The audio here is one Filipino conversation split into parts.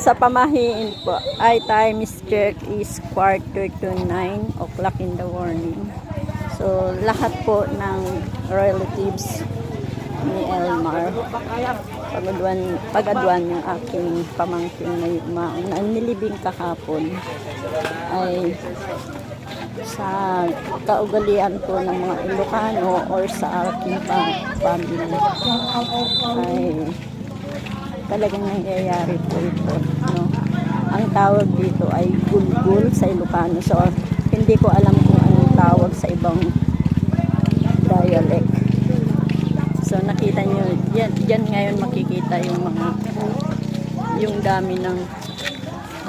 Sa pamahiin po, ay time is check is 8:45 in the morning. So, lahat po ng relatives ni Elmar, pag-adwan yung aking pamangkin na nilibing kahapon, ay sa kaugalian po ng mga Ilocano or sa aking family, ay talagang nangyayari po ito, no? Ang tawag dito ay gulgul sa Ilocano. So, hindi ko alam kung anong tawag sa ibang dialect. So, nakita nyo, yan ngayon makikita yung dami ng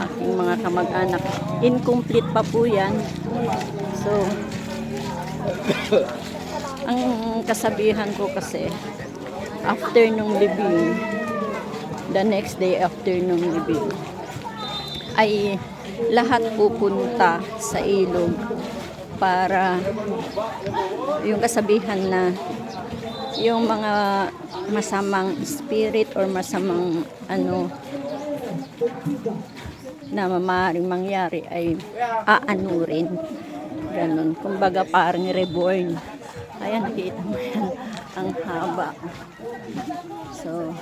aking mga kamag-anak. Incomplete pa po yan. So, ang kasabihan ko kasi, after nung libing, the next day after nung libing, ay lahat pupunta sa ilog para yung kasabihan na yung mga masamang spirit or masamang na maaaring mangyari ay aanurin. Ganun. Kumbaga parang reborn. Ayan, nakita mo yan. Ang haba. So,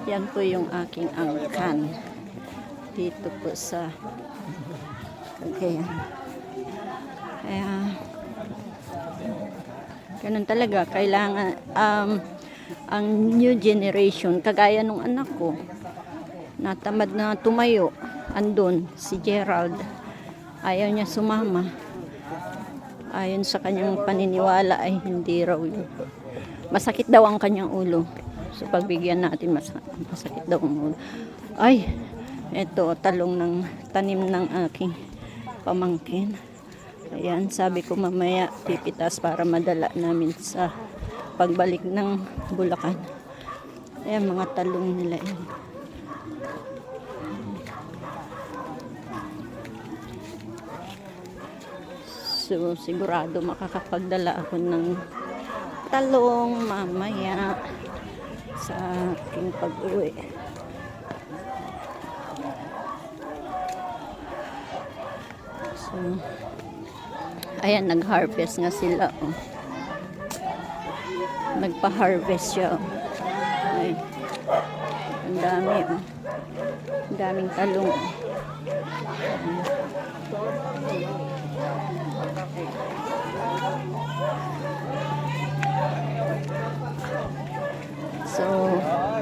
yan po yung aking angkan dito po sa Cagayan. Kaya ganun talaga, kailangan ang new generation, kagaya nung anak ko, natamad na tumayo, andun si Gerald, ayaw niya sumama. Ayon sa kanyang paniniwala ay hindi raw yun. Masakit daw ang kanyang ulo. So pagbigyan natin, masakit daw ang ulo. Ay, eto, talong ng tanim ng aking pamangkin. Ayan, sabi ko mamaya pipitas para madala namin sa pagbalik ng Bulacan. Ayan, mga talong nila yun. So, sigurado makakapagdala ako ng talong mamaya sa aking pag-uwi. So, ayan, nag-harvest nga sila. Oh. Nagpa-harvest siya. Oh. Ay, ang dami. Oh. Ang daming talong. So,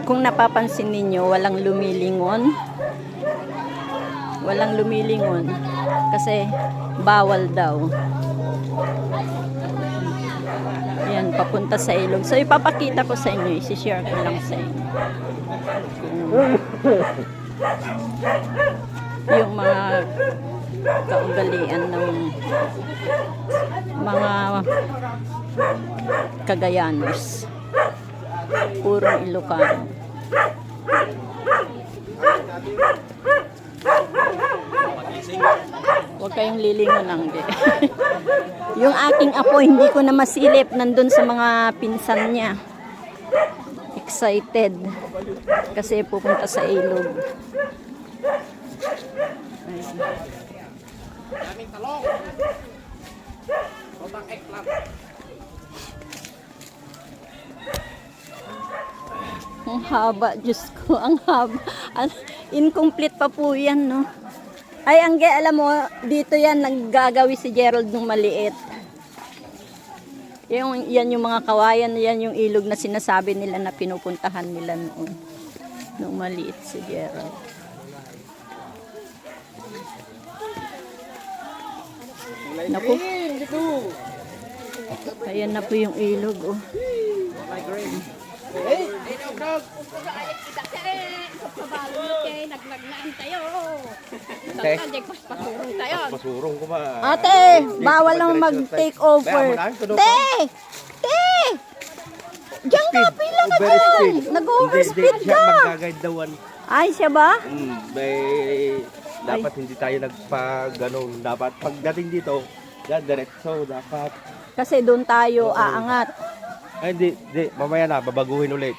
kung napapansin ninyo, walang lumilingon. Walang lumilingon kasi bawal daw. Yan, papunta sa ilog. So, ipapakita ko sa inyo. Isi-share ko lang sa inyo. Yung mga kaugalian ng mga Cagayanos. Purong Ilocano. Huwag kayong lilingon lang din. Yung aking apo, hindi ko na masilip. Nandun sa mga pinsan niya. Excited. Kasi pupunta sa ilog. Daming talong. Sobrang eklat. Ang haba, Diyos ko, ang haba. Incomplete pa po yan, no? Ay, alam mo, dito yan, naggagawi si Gerald nung maliit. Yan yung mga kawayan, yan yung ilog na sinasabi nila na pinupuntahan nila noon. Nung maliit si Gerald. Naku. Ayan na po yung ilog, oh. Hey, dog. Pasurong ko ba? Ate, bawal lang mag-take over. Te! Te! Diyan ka, pila ka dyan. Nag-overspeed ka. Mag-guide dawan. Ay, siya ba? Dapat hindi tayo nagpa-ganon. Dapat pagdating dito, diretso dapat. Kasi doon tayo aangat. Ay, di. Mamaya na, babaguhin ulit.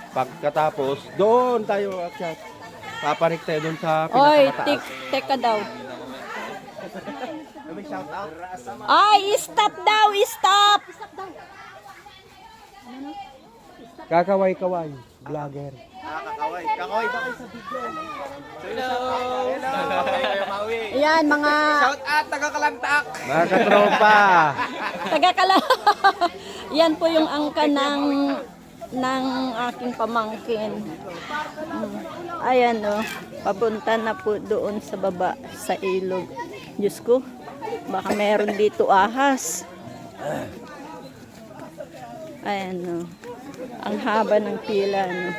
Pagkatapos, doon tayo akyat. Papanik tayo doon sa Oy, pinakamataas. teka daw. May shout out? Ay, stop daw, stop! Kakaway-kaway, vlogger. Kakaway. Kakaway ba kayo sa video? Hello. Ayan, mga Shout out, taga-Kalantak. Mga katropa. taga-kala. Yan po yung angka ng aking pamangkin. Ayan o, papunta na po doon sa baba, sa ilog. Diyos ko, baka meron dito ahas. Ayan o, ang haba ng pila. No?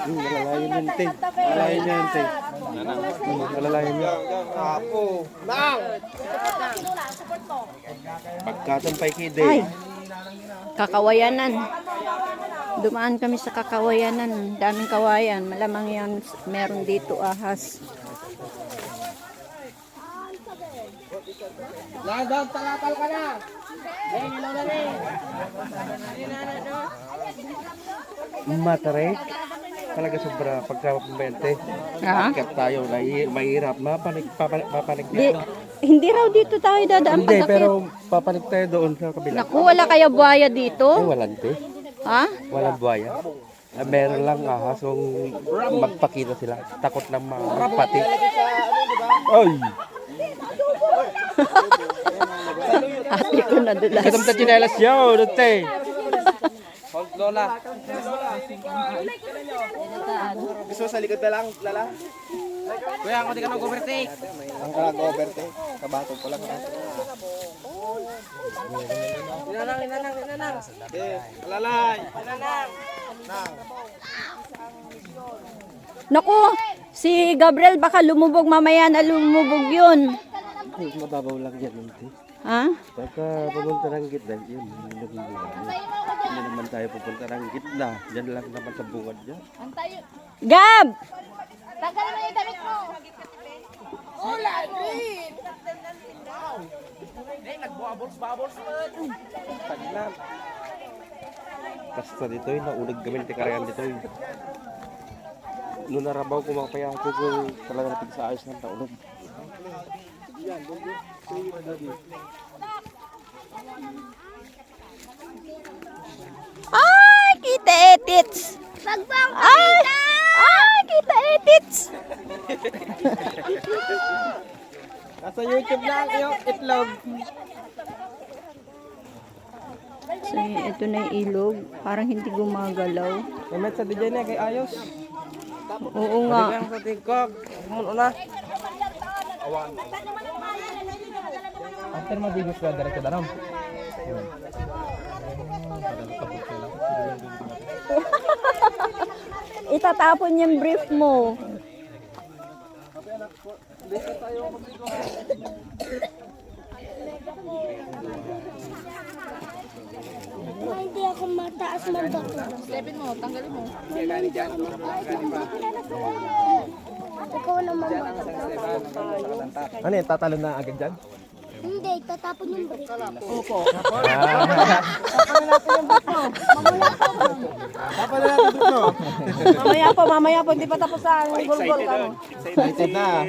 Malalayo yan, te. Malalayo yan, te. Malalayo yan. Apo. Nang! Pagkatampay kide. Ay, kakawayanan. Dumaan kami sa kakawayanan. Daming kawayan. Malamang yan, meron dito ahas. Landang, talapal ka na. Matarek. Talaga sobra pagka-20. Ha? Ikat tayo. Mahirap. Mapanik Di, hindi raw dito tayo dadaan Hindi, pagkakit. pero papanik tayo doon sa kabila. Naku, wala kaya buhaya dito? Walang te. Ha? Walang buhaya. Meron lang ahas kung magpakita sila. Takot na mapati. Ay! Ate ko nadulas. Katam ta chinelas yaw, dute. Lola. Gusto sa likod na lang, lala? Kuya, ako di ka nang overtake. Ang ka nag-overtake. Kabato ko lang. Inanang. Alalay. Inanang. Naku, si Gabriel baka lumubog mamaya na lumubog yun. Mababaw lang yan, dute. Ha? Pagka pupunta ng gitna, yun, hindi naman tayo pupunta ng gitna. Diyan lang naman sa bungad dyan. Gab! Tanggalin mo yung damit mo. Basta dito yun, naunag kami ng tikarayan dito yun. Noon narabaw ko makapaya ako kung talaga natin sa ayos ng taunag. Ay, kita edits! Ay! Ay, kita edits! Nasa YouTube na yung itlog. So, ito na yung ilog. Parang hindi gumagalaw. Comment sa DJ na kay Ayos. Oo nga. Bigyan sa TikTok. Muna. After madigos ka, direct ka daram. Itatapon yung brief mo. Hindi ako mataas magbato. Stepin mo, tanggalin mo. Ikaw naman magbato. Ano yun, tatalon na agad dyan? Hindi, tatapon yung brief. Mamaya po, hindi pa tapos ang gulgol ka mo. Excited na.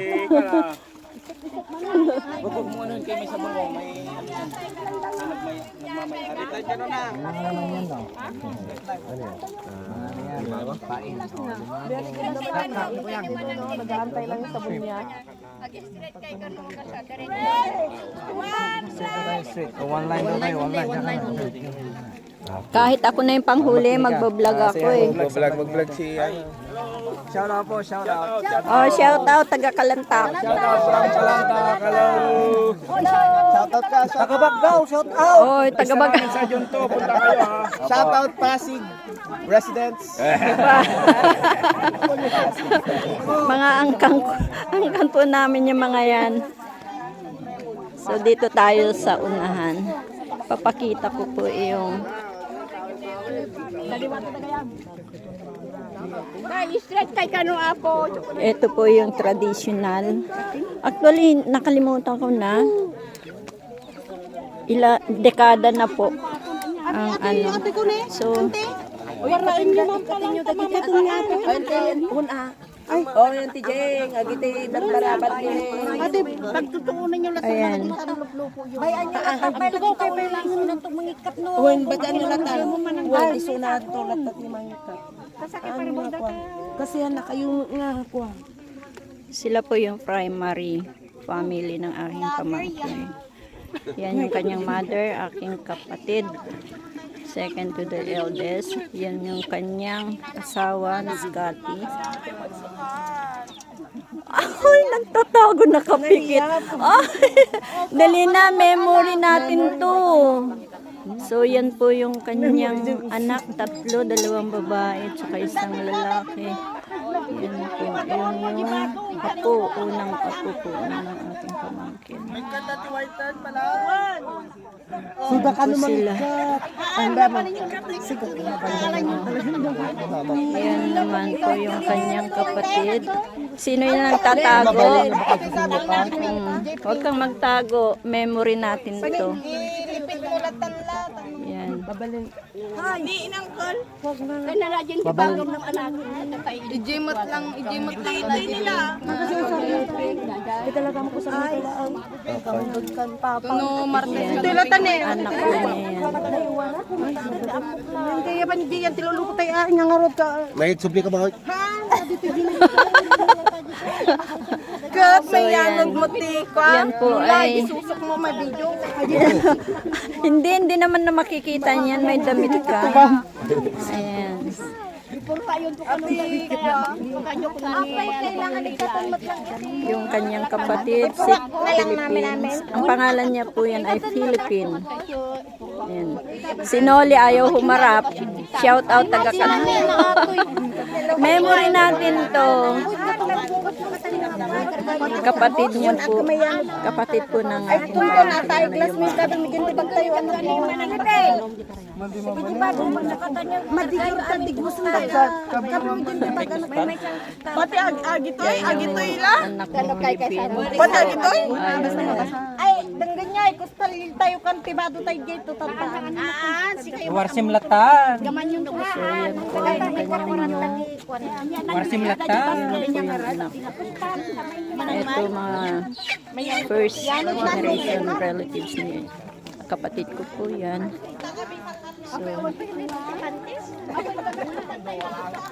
Nag-aantay lang yung sabon niya. One line daw tayo, one line. Kahit ako na yung panghuli, magbablog ako eh. Mag-vlog si Shout out po, shout out. Oh, shout out taga Kalantak. Shout out from Kalanta, hello. Shout out ka sa Kabagdaw, shout out. Oh, taga Bag. Sa Junto, punta kayo ha. Shout out Pasig residents. Mga angkang po namin yung mga yan. So dito tayo sa unahan. Papakita ko po yung ito po yung traditional. Actually, nakalimutan ko na. Dekada na po ang ano. So, Oh, yung tijeng, agiti nagbarabat din. Ate, pagtutuunan nyo lang ayan. bayan nyo lang. Bayan nyo kay bayan nyo lang tumangikat no. Uwan, ba't ano latan? Uwan, isunat to latat ni mangikat. Kasi anak kayo nga ako. Sila po yung primary family ng aking pamangkin. Yan yung kanyang mother, aking kapatid. Second to the eldest. Yan yung kanyang asawa na Scotty. Ay, nagtatago na kapikit. Ay, dali na, memory natin to. So, yan po yung kanyang anak, 3, 2 babae, at saka 1 lalaki. Yan po, yun yung apo, unang apo po ng ating pamangkin. Suda ka Po sila. Anda man. Ayan naman po yung kanyang kapatid. Sino yung nagtatago? Huwag kang magtago. Memory natin to. Yan. Ijimot lang nila. Tuno Martes. Anak ko na yan. Kaya ba hindi yan tilulukot tayo nga ngarod ka. May subli ka ba? Kat So, yan. Yan po ay... Susok mo may video. hindi naman na makikita niyan. May damit ka. Ayan. Yung kanyang kapatid, si Philippines. Ang pangalan niya po yan ay Philippine. Ayan. Si Noli ayaw humarap. Shout out taga Memory natin to. Kapatid niya po. Kapatid po ng aking Pati agitoy la. anak ng Pilipino. Pati agitoy. Ay, dangganya, kustal tayo kan tibado tayo dito tataan. Warsim latan. Gaman yung tuwa. So, yan po yung kanyang Warsim latan. ito mga first generation relatives niya. Kapatid ko po yan. So,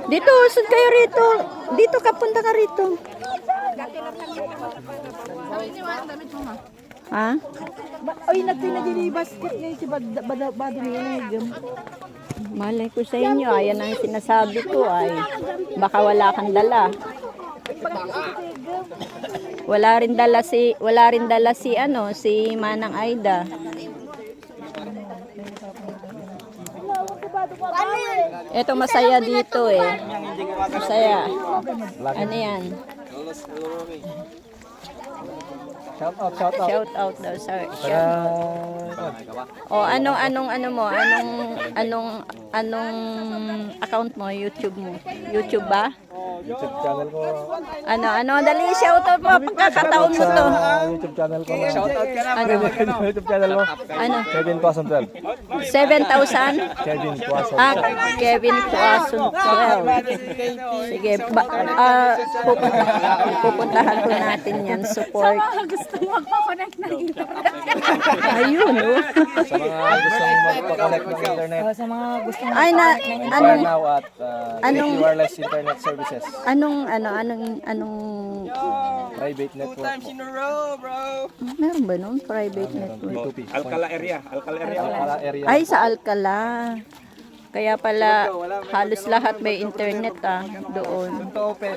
dito, saan kayo rito? Dito ka, punta ka rito. Ha? Ay, natin basket ngayon si bado niya. Malay ko sa inyo, ayan ang sinasabi ko ay baka wala kang dala. Wala rin dala si Manang Aida. Ito masaya dito eh. Masaya. Ano yan? Shout out, shout out. Shout out daw sa O anong mo? Anong account mo? YouTube mo? YouTube ba? YouTube channel ko. Dali shout out mo pagkakataon mo to. YouTube channel ko. Shout out ka na. Ano? YouTube channel mo. Ano? Kevin Tuason 12. 7,000? Kevin Tuason Kevin Tuason 12. Sige, pupuntahan ko natin yan. Support. Gusto mo magpa-connect na internet. Ayun, oh. Sa mga gustong magpa-connect ng internet. Sa mga gusto Ay, Inquire now at Anong- wireless internet services. anong Private network po. meron ba nun? Private network. B2P. Alcala area. Alcala area. Alcala area. Ay, sa Alcala. Kaya pala halos lahat may internet doon. Sunto open.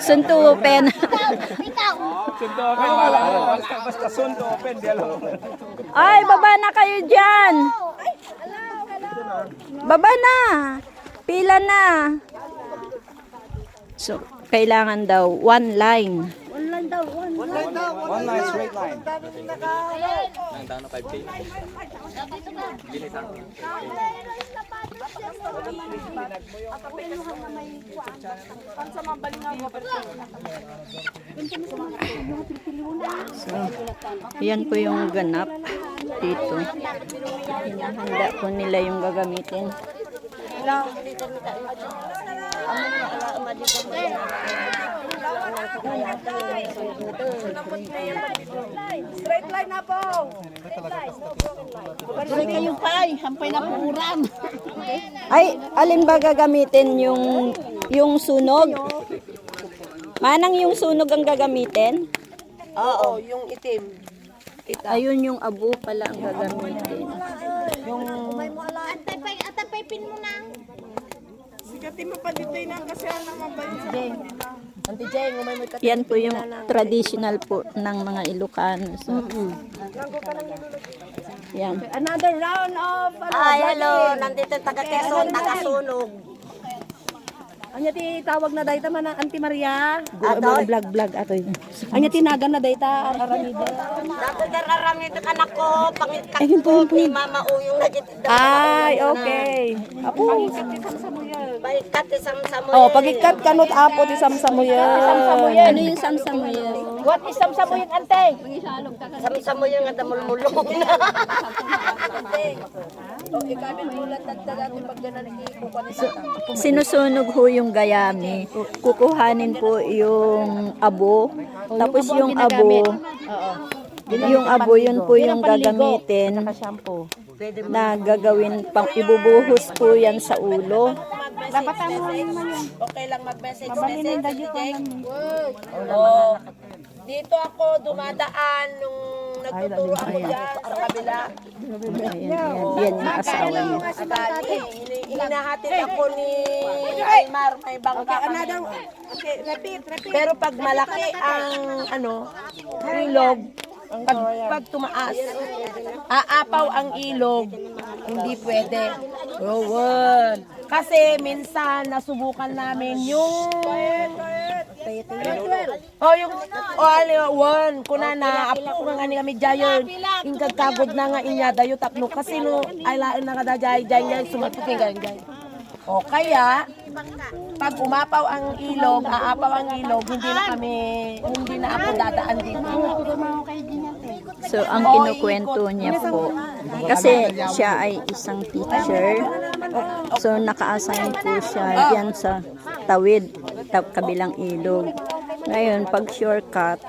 Sunto open. Sunto open. Basta sunto open. Di alam. Ay, baba na kayo dyan. Baba na. Pila na. So, kailangan daw one line. One line, straight line. So, yan po yung ganap dito. Hinahanda po nila yung gagamitin. Straight line na po. Balik kayo pay, hampay na puhuran. Ay, alin ba gagamitin yung sunog? Manang yung sunog ang gagamitin? Oo, yung itim. Ayun yung abo pala ang gagamitin. Atapay pin mo na. Auntie Jeng, umay mo Yan po yung traditional po ng mga Ilocano. So, yan. Another round of Hello, nandito taga Quezon, taga Sunog. Anya ti tawag na dayta man ang Auntie Maria. Ato? Vlog atoy. Anya tinagan na dayta aramida. Dato dararami ito anak ko, pangit ko ni Mama Uyong na dito. Ay, okay. Apo. Balikat isang samo. Oh, pagikat kanot apo ti samsamuyan. Ano yung samsamuyan? What is samsamuyan ante? Samo yung nga damulmulong. Sinusunog ho yung gayami. Kukuhanin po yung abo. Tapos yung abo, yun po yung gagamitin Shampoo. na gagawin pang ibubuhos po yan sa ulo. Okay lang mag-message Oh, dito ako dumadaan nung nagtuturo ako dyan sa kabila. Yan yung asawa niya. Hinahatid ako ni Aymar, may bangka. Pero pag malaki ang ilog, pag tumaas, aapaw ang ilog, hindi pwede. Rowan. Kasi minsan nasubukan namin yung kuna na apo nga nga kami dayon ing kagkagod na nga inya dayo tapno kasi no ay lain na kada jay sumapukin ganyan. O kaya pag umapaw ang ilog, aapaw ang ilog, hindi na ako dadaan dito. So, ang kinukwento niya po, kasi siya ay isang teacher, so naka-assign po siya yan sa tawid, kabilang ilog. Ngayon, pag shortcut,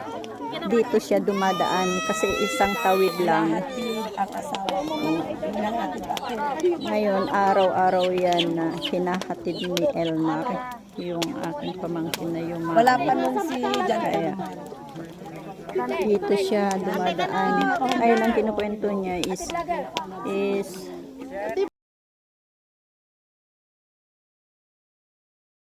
dito siya dumadaan kasi isang tawid lang. Ngayon, araw-araw yan na hinahatid ni Elmar, yung aking pamangkin na yung Wala pa nun si Jan. kaya dito siya dumadaan. Ayun ang kinukwento niya is